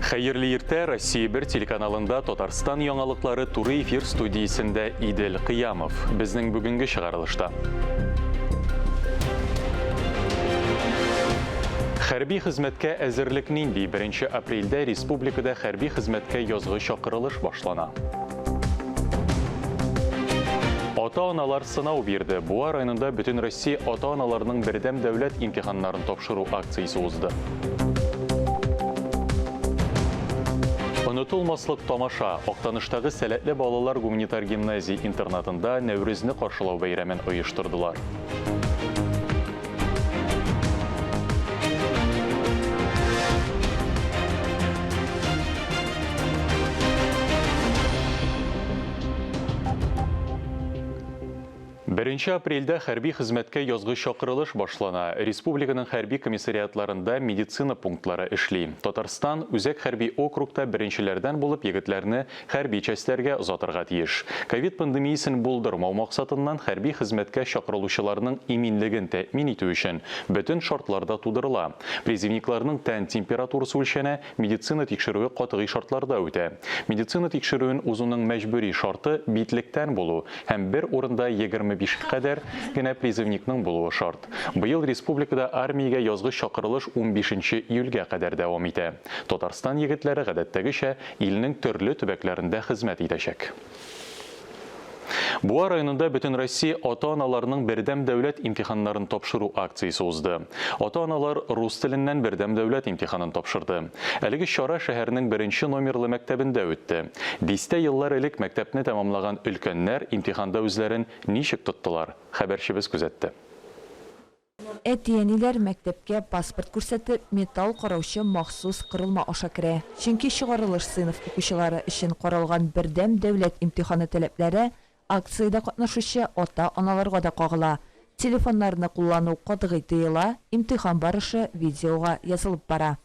Хәерле иртә, Россия 1 телеканалында Татарстан яңалыклары туры эфир студиясендә Идел Кыямов. Безнең бүгенге чыгарылышта. Хәрби хезмәткә әзерлек нинди? 1 апрельдә республикада хәрби хезмәткә язгы чакырылыш башлана. Ата-аналар сынау бирде. Буа районында бөтен Россия ата-аналарының бердәм дәүләт имтиханнарын тапшыру акциясе узды. Онытылмаслык тамаша. Актаныштагы сәләтле балалар гуманитар гимназия интернатында Нәүрүзне каршылау бәйрәмен оештырдылар. Беренче апрельдә хәрби хезмәткә язгы чакырылыш башлана. Республиканың хәрби комиссариатларында медицина пунктлары эшли. Татарстан үзәк хәрби округта беренчеләрдән булып егетләрне хәрби частьләргә озатырга тиеш. Ковид пандемиясын булдырмау максатыннан хәрби хезмәткә чакырылучыларның иминлеген тәэмин итү өчен бөтен шартларда тудырыла. Призывникларның тән температурасы үлчәнә, медицина тикшерүе катгый шартларда үтә. Медицина тикшерүен узуның мәҗбүри шарты битлектән булу һәм бер урында 25 кадәр генә призывникның булуы шарт. Быел республикада армиягә язгы чакырылыш 15 июльгә кадәр дәвам итә. Татарстан егетләре гадәттәгечә илнең төрле төбәкләрендә хезмәт итәчәк. Буа районында бөтен Россия ата-аналарының бердәм дәүләт имтиханнарын тапшыру акциясе узды. Ата-аналар рус теленнән бердәм дәүләт имтиханын тапшырды. Әлеге чара шәһәрнең 1 номерлы мәктәбендә үтте. 10 еллар элек мәктәпне тәмамлаган өлкәннәр имтиханда үзләрен ничек тоттылар? Хәбәрчебез күзәтте. Әтиәниләр мәктәпкә паспорт күрсәтеп, металл караучы махсус кырылма аша керә. Чөнки чыгарылыш сыйныф укучылары өчен каралган бердәм дәүләт имтиханы таләпләре акцияда катнашучы ата-аналарга да кагыла. Телефоннарны куллану катгый тыела, имтихан барышы видеога язылып бара.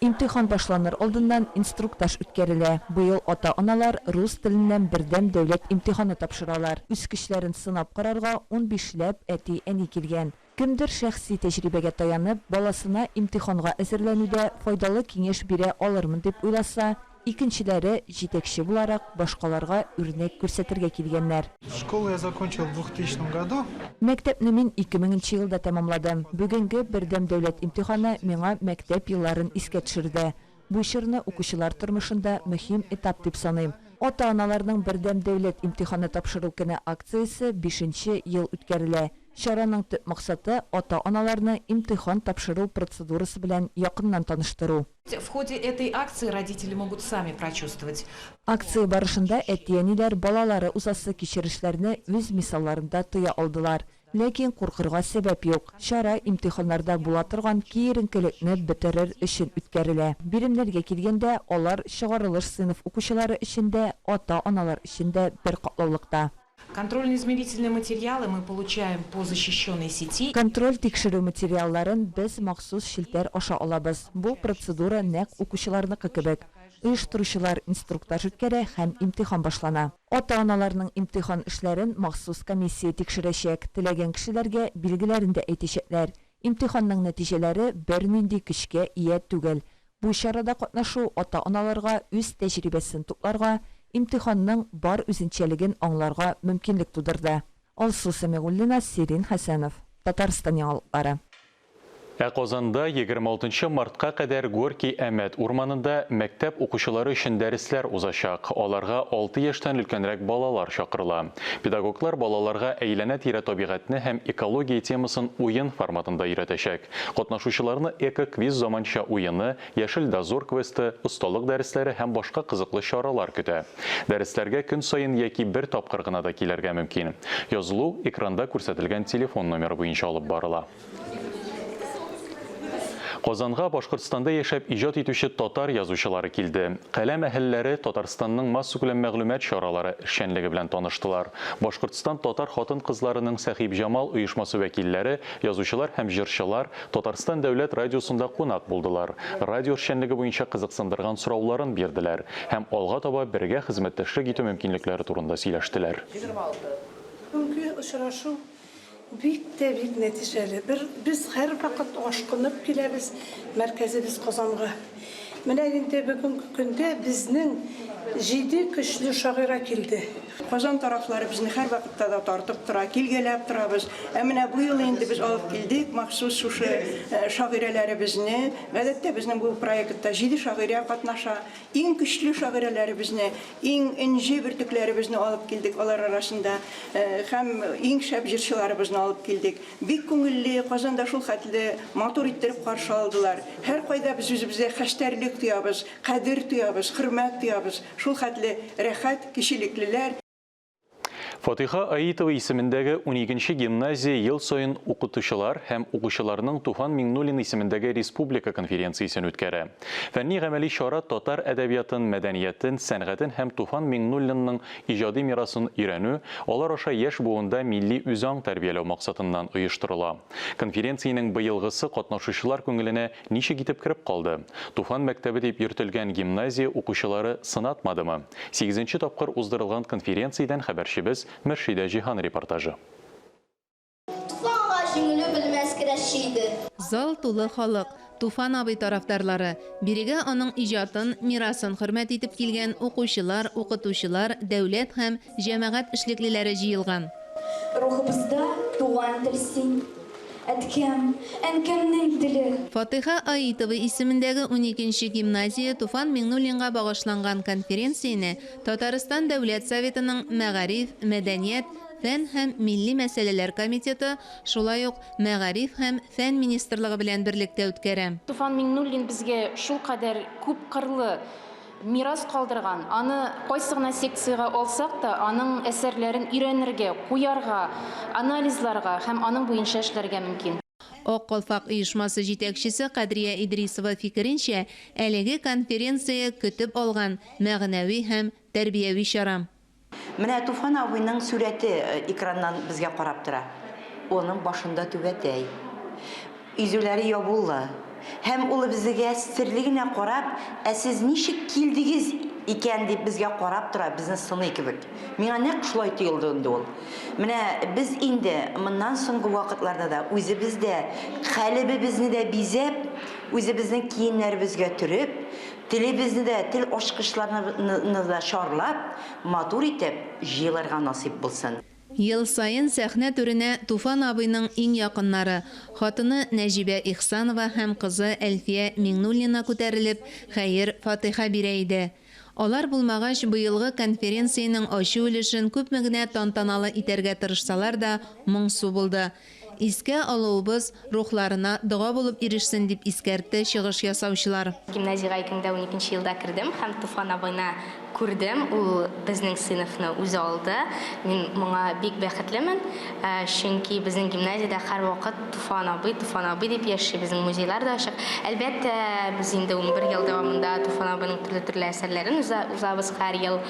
Имтихан башланыр алдыннан инструктаж үткәрелә. Быел ата-аналар рус теленнән бердәм дәүләт имтиханы тапшыралар. Үз көчләрен сынап карарга 15ләп әти-әни килгән. Кемдер шәхси тәҗрибәгә таянып, баласына имтиханга әзерләнүдә файдалы киңәш бирә алырмын дип уйласа, икенчеләре җитәкче буларак башкаларга үрнәк күрсәтергә килгәннәр. Школу я закончил в 2000 году. Мәктәпне мин 2000 елда тәмамладым. Бүгенге бердәм дәүләт имтиханы миңа мәктәп елларын искә төшерде. Бу чорны укучылар тормышында мөһим этап дип саныйм. Ата-аналарның бердәм дәүләт имтиханы тапшыру көне акциясе 5нче ел үткәрелә. Чараның төп максаты ата-аналарны имтихан тапшыру процедурасы белән якыннан таныштыру. В ходе этой акции родители могут сами прочувствовать. Акция барышында әти-әниләр балалары узасы кичерешләрне үз мисалларында тоя алдылар. Ләкин куркырга сәбәп юк. Чара имтиханнарда була торган киеренкелекне бетерер өчен үткәрелә. Биремнәргә килгәндә, алар чыгарылыш сыйныф укучылары өчен дә, ата-аналар өчен дә бер катлаулыкта. Контрольно-измерительные материалы мы получаем по защищенной сети. Контроль тикшерү материалларын без махсус шилтәр аша алабыз. Бу процедура нәкъ укучыларныкы кебек. Оештыручылар инструктаж үткәрә һәм имтихан башлана. Ата-аналарның имтихан эшләрен махсус комиссия тикшерәчәк. Теләгән кешеләргә билгеләрен дә әйтәчәкләр. Имтиханның нәтиҗәләре бернинди көчкә ия түгел. Бу чарада катнашу ата-аналарга үз тәҗрибәсен тупларга, имтиханның бар үзенчәлеген аңларга мөмкинлек тудырды. Алсу Сәмигуллина, Сирин Хәсәнов, Татарстан яңалыклары. Казанда 26 мартка кадәр Горький Әмәт урманында мәктәп укучылары өчен дәресләр узачак. Аларга 6 яшьтән өлкәнрәк балалар чакырыла. Педагоглар балаларга әйләнә-тирә табигатьне һәм экология темасын уен форматында өйрәтәчәк. Катнашучыларны эко-квиз заманча уены, яшел дозор квесты, осталык дәресләре һәм башка кызыклы чаралар көтә. Дәресләргә көн саен яки бер тапкыр гына да килергә мөмкин. Язылу экранда күрсәтелгән телефон номеры буенча алып барыла. Казанга Башкортстанда яшәп иҗат итүче татар язучылары килде. Каләм әһелләре Татарстанның массу күләм мәгълүмат чаралары эшчәнлеге белән таныштылар. Башкортстан татар хатын-кызларының Сәхиб Җамал оешмасы вәкилләре, язучылар һәм җырчылар Татарстан дәүләт радиосында кунак булдылар. Радио эшчәнлеге буенча кызыксындырган сорауларын бирделәр һәм алга таба бергә хезмәттәшлек итү мөмкинлекләре турында сөйләштеләр. Бик нәтиҗәле. Без һәр вакыт ашкынып киләбез мәркәзебез Казанга. Менә инде бүгенге көндә безнең 7 көчле шагыйрә килде. Казан тарафлары безне һәр вакытта да тартып тора, килгәләп торабыз. Менә бу ел инде без алып килдек махсус шушы шагыйрәләребезне. Гадәттә безнең бу проектта 7 шагыйрә катнаша. Иң көчле шагыйрәләребезне, иң инҗе бөртекләребезне алып килдек алар арасында һәм иң шәп җырчыларыбызны алып килдек. Бик күңелле, Казанда шул хәтле матур иттереп каршы алдылар. Һәр кайда біз үзебезгә хәштәрлек тоябыз, кадер тоябыз, хөрмәт тоябыз. Шул хәтле рәхәт, кишилеклеләр. Фатиха Аитова исемендәге 12-нче гимназия ел сайын укытучылар һәм укучыларның Туфан Миңнуллин исемендәге республика конференциясын үткәрә. Фәнни гамәли чара татар әдәбиятын, мәдәниятен, сәнгатен һәм Туфан Миңнуллинның иҗади мирасын өйрәнү, алар аша яшь буында милли үзаң тәрбияләү максатыннан оештырыла. Конференциянең быелгысы катнашучылар күңеленә ничек итеп кирип калды? Туфан мәктәбе дип йөртелгән гимназия укучылары сынатмадымы? 8-нче тапкыр уздырылган конференциядан хәбәрчебез Мөршидә Җиһан репортажы. Зал тулы халык, Туфан абый тарафдарлары, бирегә аның иҗатын, мирасын хөрмәт итеп килгән укучылар, укытучылар, дәүләт һәм җәмәгать эшлеклеләре җыелган. Рухыбызда туган тел син. Әнкәмнең теле. Фатиха Аитова исемендәге 12-нче гимназия Туфан Миңнуллинга багышланган конференцияне Татарстан Дәүләт Советының Мәгариф, Мәдәният, Фән һәм милли мәсьәләләр комитеты, шулай ук Мәгариф һәм Фән министрлыгы белән берлектә үткәрә. Туфан Миңнуллин безгә шул кадәр күп кырлы мирас калдырган. Аны кайсы гына секцияга алсак та, аның әсәрләрен өйрәнергә, куярга, анализларга һәм аның буенча эшләргә мөмкин. Ак калфак оешмасы җитәкчесе Кадрия Идрисова фикеренчә, әлеге конференция көтеп алган мәгънәви һәм тәрбияви чара. Менә Туфан абыйның сүрәте экраннан безгә карап тора. Оның башында түбәтәй. Изүләре ябулы. Һәм ул безгә серле генә карап, сез ничек килдегез икән дип безгә карап тора, безне сыный кебек. Миңа нәкъ шулай тоелды инде ул. Менә без инде моннан соңгы вакытларда да үзебездә хәлебезне дә бизәп, үзебезнең киемнәребезгә төреп, телебезне дә, тел ачкычларны да шарлап, матур итеп җыелырга насип булсын. Ел сайын сәхнә түренә Туфан абыйның иң якыннары, хатыны Нәҗибә Ихсанова һәм кызы Әлфия Миңнуллина күтәрелеп, хәер Фатиха бирә иде. Алар булмагач, быелгы конференцияның ачу өлешен күпме генә тантаналы итәргә тырышсалар да, моңсу булды. Искә алуыбыз рухларына дога булып ирешсен дип искәртте чыгыш ясаучылар. Гимназияга 2012 елда кирдем һәм Туфан абыйны күрдем. Ул безнең сыйныфны үзе алды. Мин моңа бик бәхетлемен, чөнки безнең гимназиядә һәр вакыт Туфан абый дип яши, безнең музейлар да ачык. Әлбәттә, без инде 11 ел дәвамында Туфан абыйның төрле әсәрләрен узабыз, һәр ел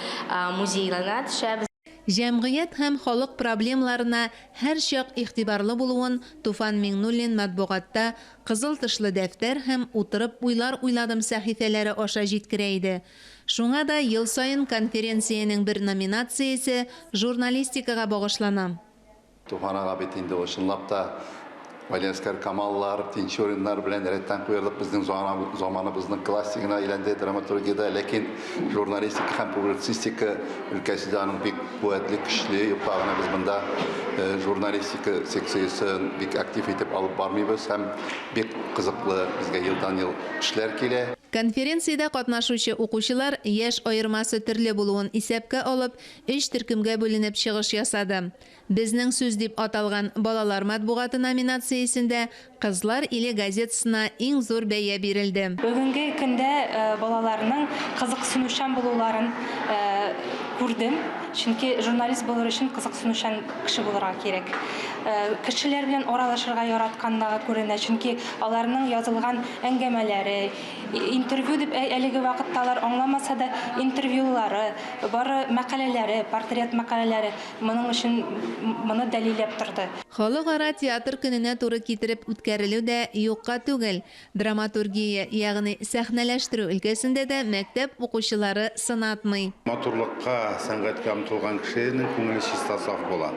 музейларына төшәбез. Җәмгыять һәм халык проблемаларына һәр чак игътибарлы булуын Туфан Миңнуллин матбугатта кызыл тышлы дәфтәр һәм утырып уйлар уйладым сәхифәләре аша җиткерә иде. Шуңа да ел сайын конференциянең бер номинациясе журналистикага багышлана. Туфан ага бит инде ошынлап та Валенскар Камаллар, Тинчуриннар белән рәттән куерлык безнең заманыбызның классигына әйләнде драматургиядә, ләкин журналистика һәм публицистика өлкәсендә аның бик куәтле, көчле, юклыгына без монда журналистика секциясын бик актив итеп алып бармыйбыз һәм бик кызыклы безгә елдан-ел эшләр килә. Конференцияда катнашучы укучылар яшь айырмасы төрле булуын исәпкә алып, 3 төркемгә бүленеп чыгыш ясады. Безнең сүз дип аталган балалар матбугаты номинациясендә кызлар иле газетасына иң зур бәя бирелде. Бүгенге көндә балаларның кызыксынучан булуларын күрдем. Чөнки журналист булыр өчен кызыксынучан кеше булырга кирәк. Кешеләр белән аралашырга яратканлыгы күренә, чөнки аларның язылган әңгәмәләре, интервью дип әлеге вакытта алар аңламаса да интервьюлары, бары мәкаләләре, портрет мәкаләләре моның өчен моны дәлилләп торды. Халыкара театр көненә туры китереп үткәрелү дә юкка түгел. Драматургия, ягъни сәхнәләштерү өлкәсендә дә мәктәп укучылары сынатмый. Матурлыкка, сәнгатькә омтылган кешенең күңеле чиста, саф була.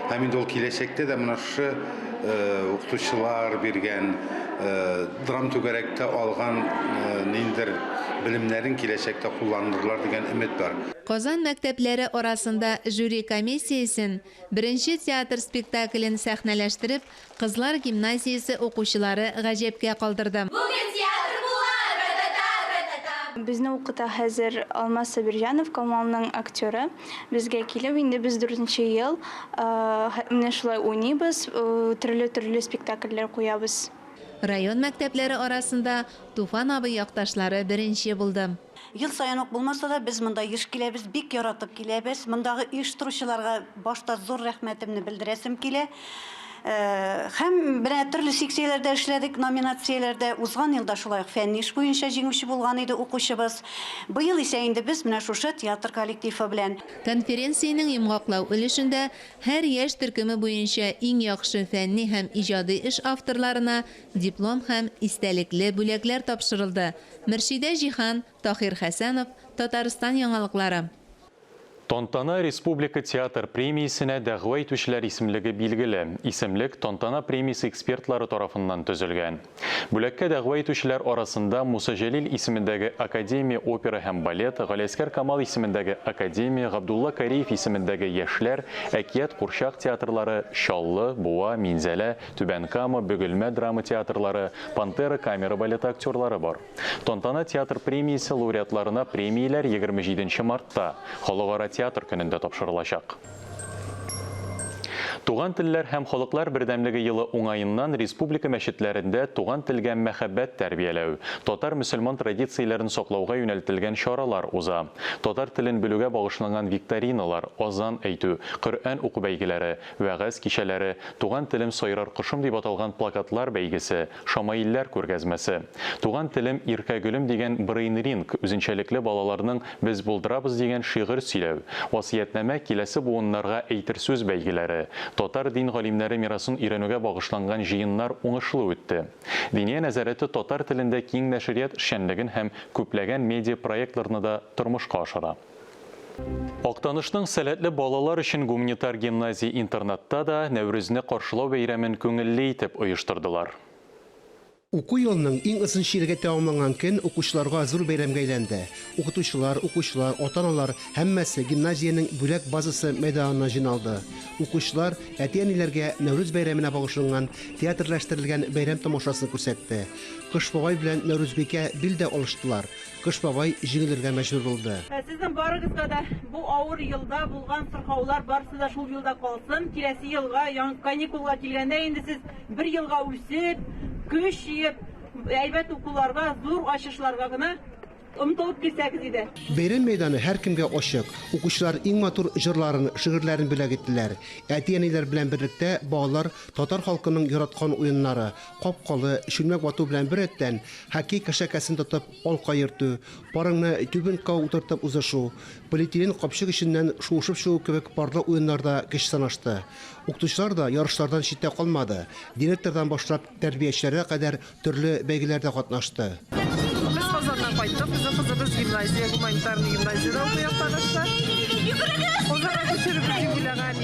Һәм инде ул киләчәктә дә менә шушы укытучылар биргән драм түгәрәктә алган ниндер белемнәрен киләчәктә кулланырлар дигән өмет бар. Казан мәктәпләре арасында жюри комиссиясен беренче театр спектаклен сәхнәләштереп, Кызлар гимназиясе укучылары гаҗәпкә калдырды. Безне укыта хәзер Алмаз Сабирҗанов, Камалның актеры. Безгә килеп, инде без 4нче ел менә шулай уйныйбыз, төрле спектакльләр куябыз. Район мәктәпләре арасында Туфан абый якташлары беренче булды. Ел сайын ук булмаса да, без монда еш киләбез, бик яратып киләбез. Мондагы оештыручыларга башта зур рәхмәтемне белдерәсем килә. Һәм белән төрле секцияләрдә эшләдек, номинацияләрдә узган елда шулай фәнни эш буенча җиңүче булган иде укучыбыз. Быел исә инде без менә шушы театр коллективы белән. Конференциянең йомгаклау өлешендә һәр яшь төркеме буенча иң яхшы фәнни һәм иҗади эш авторларына диплом һәм истәлекле бүләкләр тапшырылды. Мөршидә Җихан, Тахир Хәсәнов, Татарстан яңалыклары. Тантана Республика театр премиясенә дәгъва итүчеләр исемлеге билгеле. Исемлек Тантана премиясе экспертлары тарафыннан төзелгән. Бүләккә дәгъва итүчеләр арасында Муса Җәлил исемендәге Академия опера һәм балет, Галиәскәр Камал исемендәге Академия, Габдулла Кариев исемендәге Яшьләр, Әкият Курчак театрлары, Чаллы, Буа, Минзәлә, Түбән Кама, Бөгелмә драма театрлары, Пантера камера балеты актерлары бар. Тантана театр премиясе лауреатларына премияләр 27 мартта халыкара театр көнендә тапшырылачак. Туган телләр һәм халыклар бердәмлеге елы уңаеннан республика мәчетләрендә туган телгә мәхәббәт тәрбияләү, татар-мөселман традицияләрен саклауга юнәлтелгән чаралар уза. Татар телен белүгә багышланган викториналар, азан әйтү, Коръән уку бәйгеләре, вәгазь кичәләре, туган телем сайрар кошым дип аталган плакатлар бәйгесе, шамаилләр күргәзмәсе. Туган телем иркәгөлем дигән брейнринг, үзенчәлекле балаларның без булдырабыз дигән шигырь сөйләү, васыятнамә киләсе буыннарга әйтер сүз бәйгеләре. Татар дин галимнәре мирасын өйрәнүгә багышланган җыеннар уңышлы үтте. Диния нәзарәте татар телендә киң нәшрият эшчәнлеген һәм күпләгән медиа проектларны да тормышка ашыра. Актанышның сәләтле балалар өчен гуманитар гимназия-интернатта да Нәүрүзне каршылау бәйрәмен күңелле итеп оештырдылар. Уку елның иң ысын чирегә тәмамланган көн укучыларга зур бәйрәмгә әйләнде. Укытучылар, ата-аналар һәммәсе гимназиянең бүләк базасы мәйданына җыйналды. Укучылар әти-әниләргә Нәүрүз бәйрәменә багышланган театрлаштерылган бәйрәм тамашасын күрсәтте. Кыш бабай белән Нәүрүзбикә билдә алыштылар. Кыш бабай җиңелергә мәҗбүр булды. Сезнең барыгызга да бу авыр елда булган сырхаулар барысы да шул елда калсын. Киләсе елга каникулга килгәндә инде сез бер елга үсеп, көч җыеп, әйбәт укуларга, зур ачышларга гына омтылып килсәгез иде. Бәйрәм мәйданы һәркемгә ачык. Укучылар иң матур җырларын, шигырьләрен бүләк иттеләр. Әти-әниләр белән берлектә балалар татар халкының яраткан уеннары, капкалы, чүлмәк вату белән бер рәттән хоккей кашәкәсен тотып алка йөртү, парыңны түбәнкә утыртып узышу, полиэтилен капчык эченнән шуышып чыгу кебек парлы уеннарда көч санашты. Укытучылар да ярышлардан читтә калмады. Директордан башлап тәрбиячеләргә кадәр төрле бәйгеләрдә катнашты. Без Казаннан кайттык, безнең кызыбыз гимназия, гуманитарный гимназияда укый актанышлар. Озак күчереп җибәргән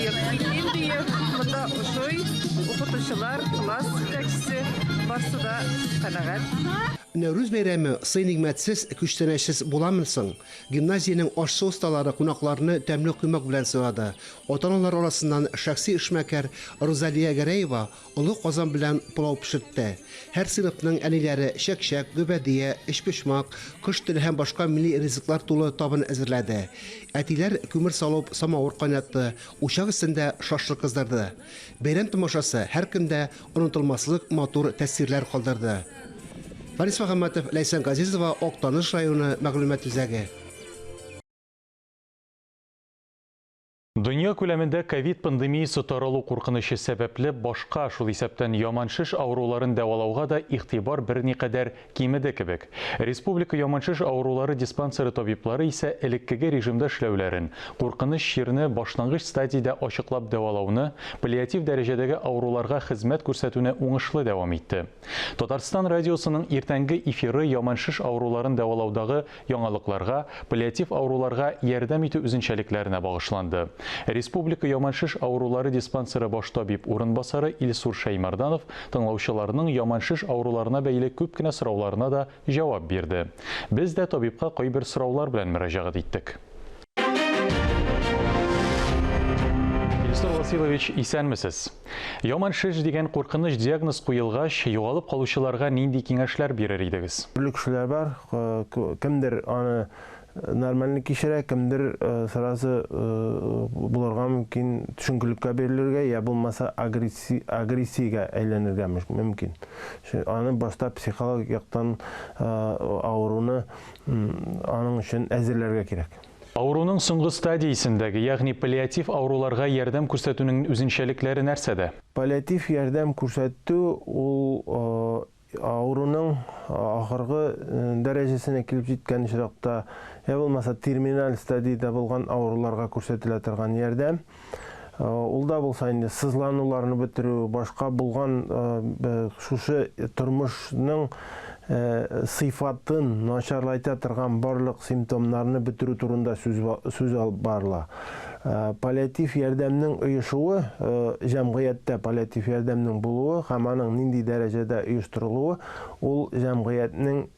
инде монда ошый укытучылар, класс җитәкчесе барсы да канәгать. Нәүрүз бәйрәме сый-нигъмәтсез, күчтәнәчсез буламы соң? Гимназиянең ашчы осталары кунакларны тәмле коймак белән сыйлады. Ата-аналар арасыннан шәхси эшмәкәр Розалия Гәрәева олы казан белән пылау пешертте. Һәр сыйныфның әниләре чәкчәк, гөбәдия, эшпешмак, кыш теле һәм башка милли ризыклар тулы табын әзерләде. Әтиләр күмер салып, самавыр кайнатты, учак өстендә шашлык кыздырды. Бәйрәм тамашасы һәркемдә онытылмаслык матур тәэсирләр калдырды. Фарис Мөхәммәтов, Ләйсән Газизова, Актаныш районы мәгълүмат үзәге. Дөнья күләмендә ковид пандемиясы таралу куркынычы сәбәпле башка шул исәптән яманшыш авыруларын дәвалауга да игътибар берникадәр кимеде кебек. Республика яманшыш авырулары диспансеры табиблары исә элеккеге режимда эшләүләрен, куркыныч чирне башлангыч стадиядә ачыклап дәвалауны, паллиатив дәрәҗәдәге авыруларга хезмәт күрсәтүне уңышлы дәвам итте. Татарстан радиосының иртәнге эфиры яманшыш авыруларын дәвалаудагы яңалыкларга, паллиатив авыруларга ярдәм итү үзенчәлекләренә багышланды. Республика яманшыш аурулары диспансеры баш табиб урынбасары Илсур Шаймарданов тыңлаучыларның яманшыш ауруларына бәйле күп кенә сорауларына да җавап бирде. Без дә табибка кайбер сораулар белән мөрәҗәгать иттек. Васильевич, исәнмесез. Яманшыш дигән куркыныч диагноз куелгач, югалып калучыларга нинди киңәшләр бирер идегез? Төрле кешеләр бар, кемдер аны нормальный кешерә, кемдер сразу булырга мөмкин төшенкелеккә бирелергә, я булмаса агрессиягә әйләнергә мөмкин. Аны башта психологик яктан авыруны аның өчен әзерләргә кирәк. Ауруның соңгы стадиясендәге, ягъни паллиатив ауруларга ярдәм күрсәтүнең үзенчәлекләре нәрсәдә? Паллиатив ярдәм күрсәтү ул ауруның ахыргы дәрәҗәсенә килеп җиткән чакта, я булмаса терминаль стадияда булган ауруларга күрсәтелә торган ярдәм. Ул да булса инде сызлануларны бетерү, башка булган шушы тормышның сыйфатын начарлайта торган барлык симптомнарны бетерү турында сүз алып барыла. Паллиатив ярдәмнең оешуы, җәмгыятьтә паллиатив ярдәмнең булуы һәм аның нинди дәрәҗәдә оештырылуы, ул җәмгыятьнең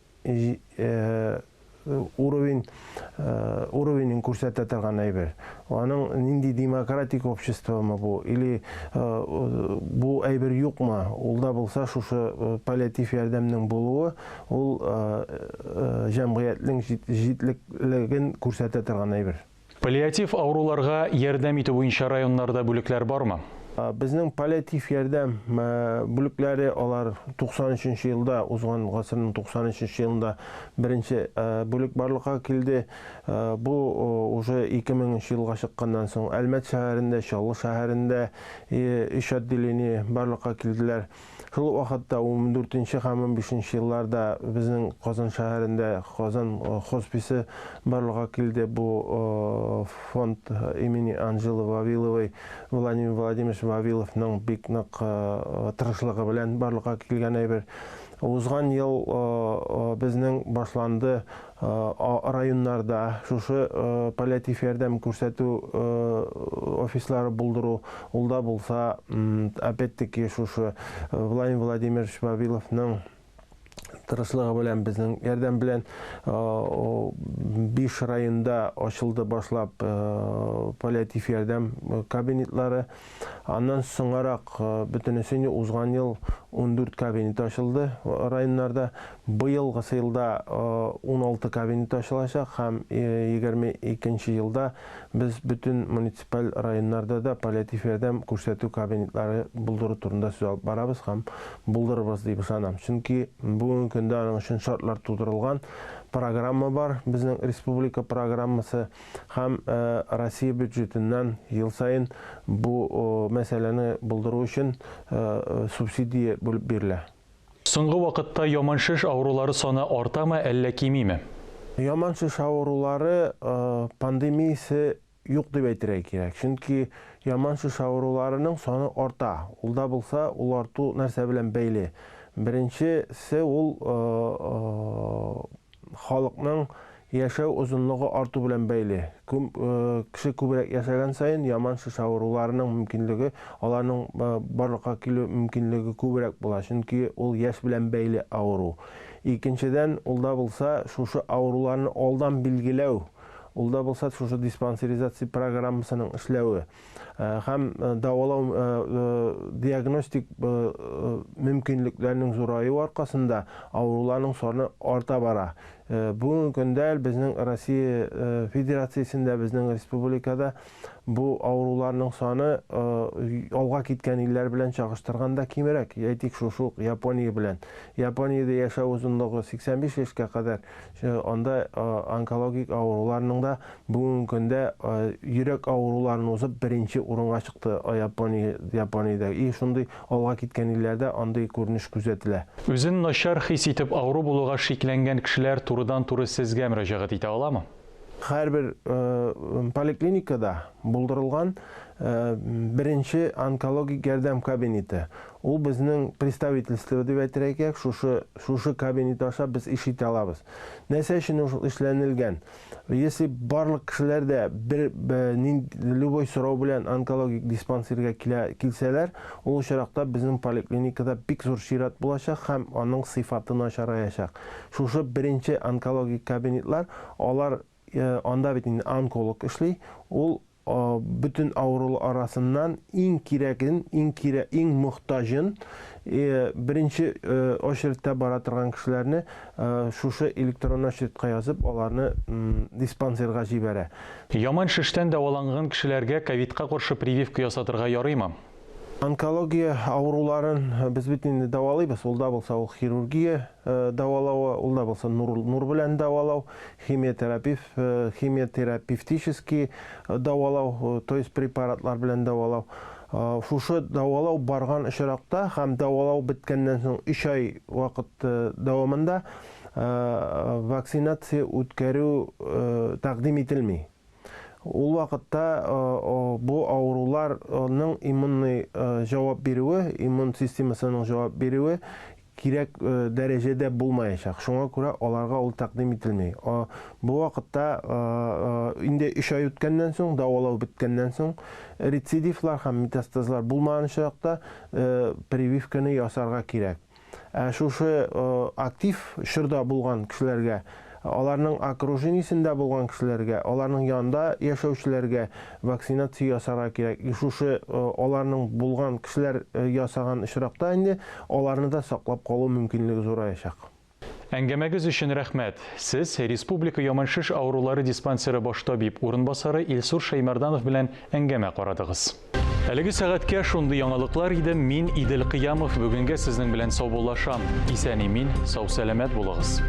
уровенен күрсәтә торган әйбер. Аның нинди демократик обществомы бу, или бу әйбер юкмы? Ул да булса шушы паллиатив ярдәмнең булуы, ул җәмгыятьнең җитлеклеген күрсәтә торган әйбер. Паллиатив ауруларга ярдәм итү буенча районнарда бүлекләр бармы? Безнең паллиатив ярдәм бүлекләре алар 93 елда, узган гасырның 93 елында беренче бүлек барлыкка килде. Бу уже 2000 елга чыкканнан соң Әлмәт шәһәрендә, Чаллы шәһәрендә 3 отделение барлыкка килделәр. Шул вакытта 14 һәм 15 елларда безнең Казан шәһәрендә Казан хосписы барлыкка килде. Бу фонд имени Анжелы Вавиловой, Владимир Владимирович Вавиловның бик нык тырышлыгы белән барлыкка килгән әйбер. Узган ел безнең башланды районнарда шушы паллиатив ярдәм күрсәтү офислары булдыру. Ул да булса, опять-таки шушы Владимир Владимирович Вавиловның тырышлыгы белән безнең ярдәм белән 5 районда ачылды башлап паллиатив ярдәм кабинетлары. Аннан соңарак бөтенесенә узган ел 14 кабинет ачылды районнарда. Быелгы елда 16 кабинет ачылачак һәм 22 елда без бүтән муниципаль районнарда да паллиатив ярдәм күрсәтү кабинетлары булдыру турында сүз алып барабыз һәм булдырырбыз дип ышанам. Чөнки бүгенге көндә аның өчен шартлар тудырылган программа бар. Безнең республика программасы һәм Россия бюджетыннан ел сайын бу мәсьәләне булдыру өчен субсидия бүлеп бирелә. Соңгы вакытта яманшыш аурулары саны артамы, әллә кимиме? Яманшыш аурулары пандемиясе юк дип әйтергә кирәк. Чөнки яманшыш ауруларының саны арта. Ул да булса, ул арту нәрсә белән бәйле. Беренчесе ул халыкның яшәү узынлыгы арту белән бәйле. Кеше күбрәк яшәгән сайын яманшыш ауруларының мөмкинлеге, аларның барлыкка килү мөмкинлеге күбрәк була. Чөнки ул яшь белән бәйле ауру. Икенчедән, ул да булса, шушы ауруларны алдан билгеләү. Ул да булса, шушы диспансеризация программасының эшләүе һәм давалау диагностик мөмкинлекләренең зураю аркасында ауруларның саны арта бара. Бүгенге көндә безнең Россия Федерациясендә, безнең республикада бу ауруларның саны алга киткән илләр белән чагыштырганда кимерәк. Әйтик шушы Япония белән. Япониядә яшәү узынлыгы 85 яшькә кадәр. Анда онкологик ауруларның да бүгенге көндә йөрәк ауруларын узып беренче урынга чыкты Япониядә. И шундый алга киткән илләрдә андый күренеш күзәтелә. Үзен начар хис итеп ауру булуга шикләнгән кешеләр турыдан-туры сезгә мөрәҗәгать итә аламы? Һәрбер поликлиникада булдырылган Беренче онкологик ярдәм кабинеты. Ул безнең представительство дип әйтергә, шушы кабинет аша без эш итә алабыз. Нәрсә өчен ул эшләнелгән? Если барлык кешеләрдә любой сорау белән онкологик диспансерга килсәләр, ул очракта безнең поликлиникада бик зур чират булачак һәм аның сыйфаты начараячак. Шушы беренче онкологик кабинетлар, алар анда бит онколог эшли, ул bütün авырулар арасыннан иң кирәген, иң мохтажын, беренче очередьтә бара торган кешеләрне шушы электрон очередька язып, аларны диспансерга җибәрә. Яман шештән дәваланган кешеләргә ковидка каршы прививка ясатырга ярыймы? Онкология авыруларын без бит инде дәвалыйбыз. Ул да булса ул хирургия дәвалауы, ул да булса нур белән дәвалау, химиотерапевтический дәвалау, то есть препаратлар белән дәвалау. Шушы дәвалау барган очракта һәм дәвалау беткәннән соң 3 ай вакыт дәвамында вакцинация үткәрү тәкъдим ителми. Ул вакытта бу авыруларның иммунный җавап бирүе, иммун системасының җавап бирүе кирәк дәрәҗәдә булмаячак. Шуңа күрә аларга ул тәкъдим ителми. Бу вакытта инде 3 ай үткәннән соң, дәвалау биткәннән соң, рецидивлар һәм метастазлар булмаган чакта прививканы ясарга кирәк. Шушы актив шырда булган кешеләргә, аларның окружениесендә булган кешеләргә, аларның янында яшәүчеләргә вакцинация ясарга кирәк. Шушы аларның булган кешеләр ясаган очракта инде аларны да саклап калу мөмкинлеге зураячак. Әңгәмәгез өчен рәхмәт. Сез Республика яманшыш авырулары диспансеры баш табиб урынбасары Илсур Шаймарданов белән әңгәмә карадыгыз. Әлеге сәгатькә шундый яңалыклар иде. Мин Идел Кыямов, бүгенгә сезнең белән саубуллашам. Исән-имин, сау-сәламәт булыгыз.